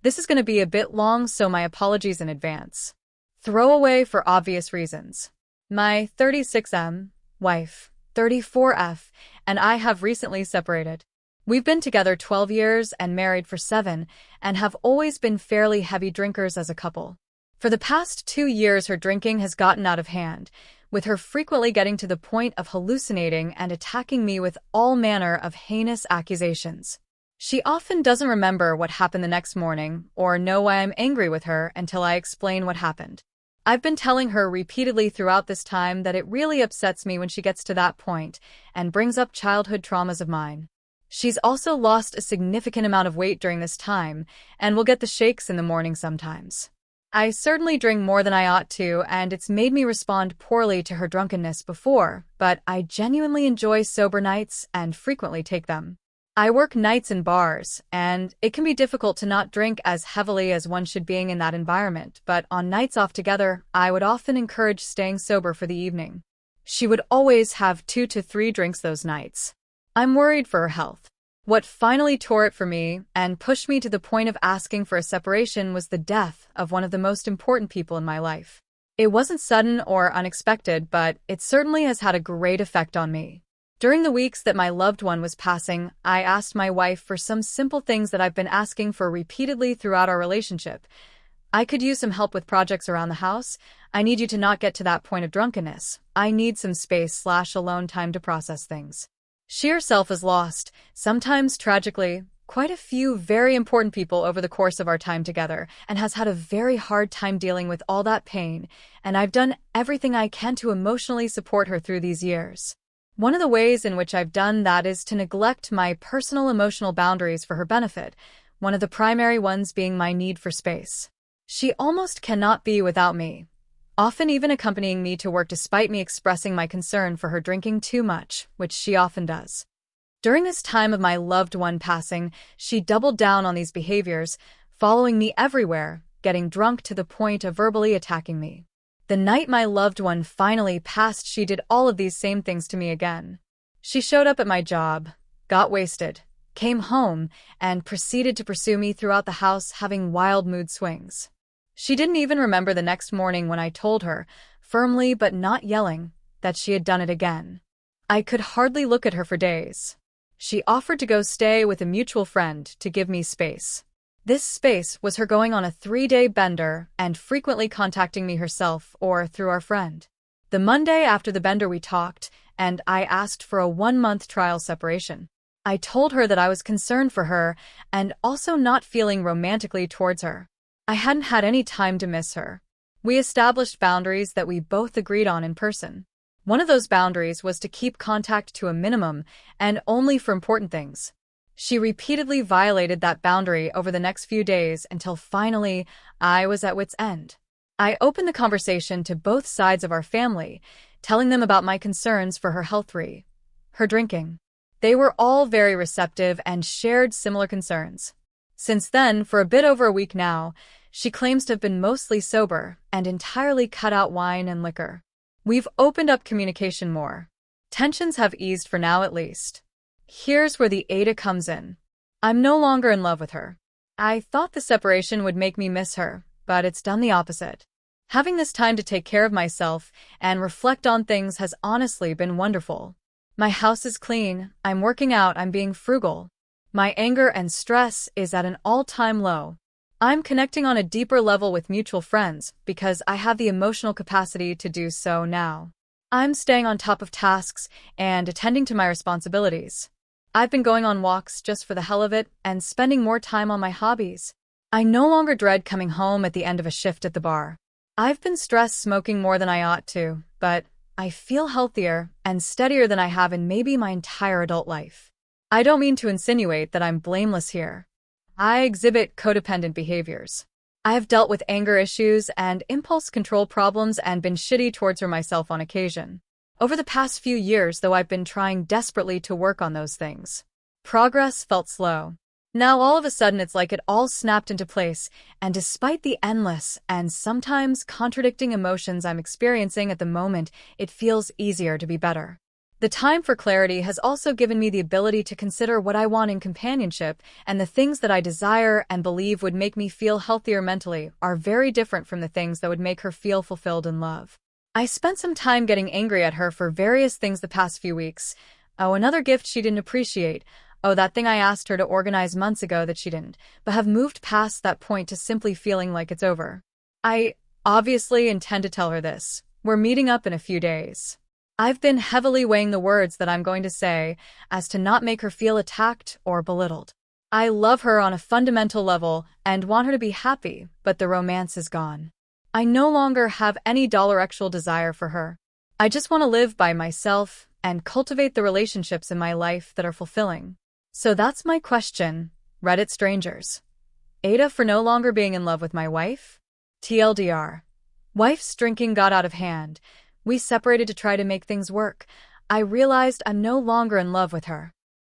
This is going to be a bit long, so my apologies in advance. Throwaway for obvious reasons. My 36M wife, 34F, and I have recently separated. We've been together 12 years and married for 7, and have always been fairly heavy drinkers as a couple. For the past 2 years, her drinking has gotten out of hand, with her frequently getting to the point of hallucinating and attacking me with all manner of heinous accusations. She often doesn't remember what happened the next morning or know why I'm angry with her until I explain what happened. I've been telling her repeatedly throughout this time that it really upsets me when she gets to that point and brings up childhood traumas of mine. She's also lost a significant amount of weight during this time and will get the shakes in the morning sometimes. I certainly drink more than I ought to, and it's made me respond poorly to her drunkenness before, but I genuinely enjoy sober nights and frequently take them. I work nights in bars, and it can be difficult to not drink as heavily as one should being in that environment, but on nights off together, I would often encourage staying sober for the evening. She would always have 2 to 3 drinks those nights. I'm worried for her health. What finally tore it for me and pushed me to the point of asking for a separation was the death of one of the most important people in my life. It wasn't sudden or unexpected, but it certainly has had a great effect on me. During the weeks that my loved one was passing, I asked my wife for some simple things that I've been asking for repeatedly throughout our relationship. I could use some help with projects around the house. I need you to not get to that point of drunkenness. I need some space/alone time to process things. She herself has lost, sometimes tragically, quite a few very important people over the course of our time together and has had a very hard time dealing with all that pain, and I've done everything I can to emotionally support her through these years. One of the ways in which I've done that is to neglect my personal emotional boundaries for her benefit, one of the primary ones being my need for space. She almost cannot be without me, often even accompanying me to work despite me expressing my concern for her drinking too much, which she often does. During this time of my loved one passing, she doubled down on these behaviors, following me everywhere, getting drunk to the point of verbally attacking me. The night my loved one finally passed, she did all of these same things to me again. She showed up at my job, got wasted, came home, and proceeded to pursue me throughout the house, having wild mood swings. She didn't even remember the next morning when I told her, firmly but not yelling, that she had done it again. I could hardly look at her for days. She offered to go stay with a mutual friend to give me space. This space was her going on a 3-day bender and frequently contacting me herself or through our friend. The Monday after the bender we talked, and I asked for a 1-month trial separation. I told her that I was concerned for her and also not feeling romantically towards her. I hadn't had any time to miss her. We established boundaries that we both agreed on in person. One of those boundaries was to keep contact to a minimum and only for important things. She repeatedly violated that boundary over the next few days until finally I was at wit's end. I opened the conversation to both sides of our family, telling them about my concerns for her health her drinking. They were all very receptive and shared similar concerns. Since then, for a bit over a week now, she claims to have been mostly sober and entirely cut out wine and liquor. We've opened up communication more. Tensions have eased for now at least. Here's where the AITAH comes in. I'm no longer in love with her. I thought the separation would make me miss her, but it's done the opposite. Having this time to take care of myself and reflect on things has honestly been wonderful. My house is clean, I'm working out, I'm being frugal. My anger and stress is at an all-time low. I'm connecting on a deeper level with mutual friends because I have the emotional capacity to do so now. I'm staying on top of tasks and attending to my responsibilities. I've been going on walks just for the hell of it and spending more time on my hobbies. I no longer dread coming home at the end of a shift at the bar. I've been stress smoking more than I ought to, but I feel healthier and steadier than I have in maybe my entire adult life. I don't mean to insinuate that I'm blameless here. I exhibit codependent behaviors. I have dealt with anger issues and impulse control problems and been shitty towards her myself on occasion. Over the past few years, though, I've been trying desperately to work on those things. Progress felt slow. Now all of a sudden it's like it all snapped into place, and despite the endless and sometimes contradicting emotions I'm experiencing at the moment, it feels easier to be better. The time for clarity has also given me the ability to consider what I want in companionship, and the things that I desire and believe would make me feel healthier mentally are very different from the things that would make her feel fulfilled in love. I spent some time getting angry at her for various things the past few weeks. Oh, another gift she didn't appreciate. Oh, that thing I asked her to organize months ago that she didn't, but have moved past that point to simply feeling like it's over. I obviously intend to tell her this. We're meeting up in a few days. I've been heavily weighing the words that I'm going to say as to not make her feel attacked or belittled. I love her on a fundamental level and want her to be happy, but the romance is gone. I no longer have any actual desire for her. I just want to live by myself and cultivate the relationships in my life that are fulfilling. So that's my question, Reddit strangers. AITAH for no longer being in love with my wife? TLDR. Wife's drinking got out of hand. We separated to try to make things work. I realized I'm no longer in love with her.